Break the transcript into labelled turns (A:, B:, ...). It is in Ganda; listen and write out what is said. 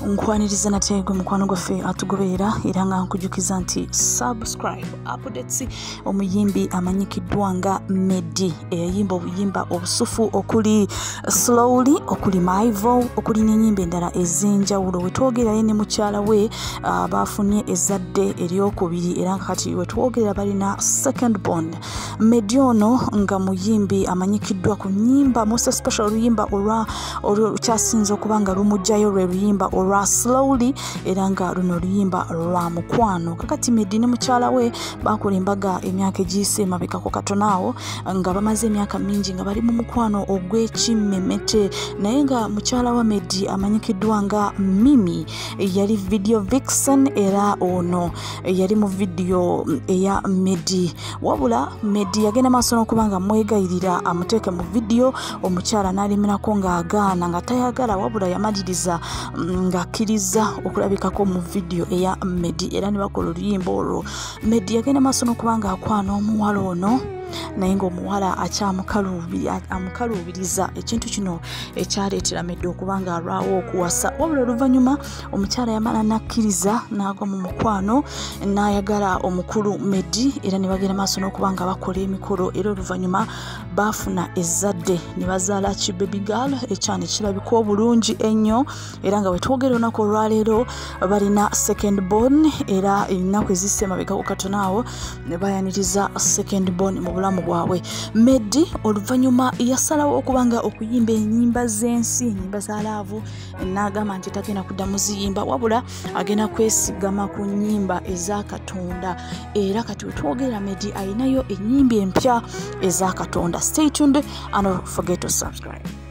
A: nkwaniriza nate gwe mukwano gwaffe atugoberera era nga nkujukiza nti subscribe updates omuyimbi amanyikiddwa nga Meddy eyayimba obuyimba obusufu okuli Slowly okuli Maivo okuli n'ennyimba endala ez'enjawulo wetwogerera ne mukyala we bafunye ezzadde eryokubiri era nga kati wetwogerera balina second born. Meddy ono nga muyimbi amanyikiddwa ku nnyimba most special oluyimba olukyasinze okuba nga lumujjayo lwe luyimba olwa Slowly era nga luno luyimba lwa mukwano. Kakati Meddy ne mukyala we bakola embaga emyaka egiyise emabekako katonaawo nga bamaze emyaka mingi nga bali mu mukwano ogw'ekimmemmete naye nga mukyala wa Meddy amanyikiddwa nga Mimi yali video vixen era ono yali mu video eya Meddy wabula Meddy yagenda maaso n'okuba nga mwegayirira amuteeke mu video omukyala n'alemerako ng'agaana nga tayagala wabula yamaliriza ng'akkiriza okulabikako mu video eya Meddy era ne bakola oluyimba olwo. Meddy yagenda maaso n'okuba ng'akwana omuwala ono naye ng'omuwala amukaluubiriza ekintu kino ekyaleetera Meddy okuba ng'alwawo okuwasa wabula oluvannyuma omukyala yamala n'akkiriza n'agwa mu mukwano n'ayagala omukulu Meddy era ne bagenda maaso n'okuba nga bakola emikolo era oluvannyuma baafuna ezzadde ne bazaala ki baby girl ekyana ekirabika obulungi ennyo era nga wetwogera olunaku olwaleero balina second born era ennaku ezisse emabekako katonaawo ne bayaniriza second born mu bulamu bwabwe. Meddy oluvannyuma yasalawo okuba nga okuyimba ennyimba z'ensi ennyimba za laavu n'agamba nti tagenda kuddamu ziyimba wabula agenda kwesigama ku nnyimba eza Katonda era kati wetwogerera Meddy ayinayo ennyimba empya eza Katonda. Stay tuned and don't forget to subscribe.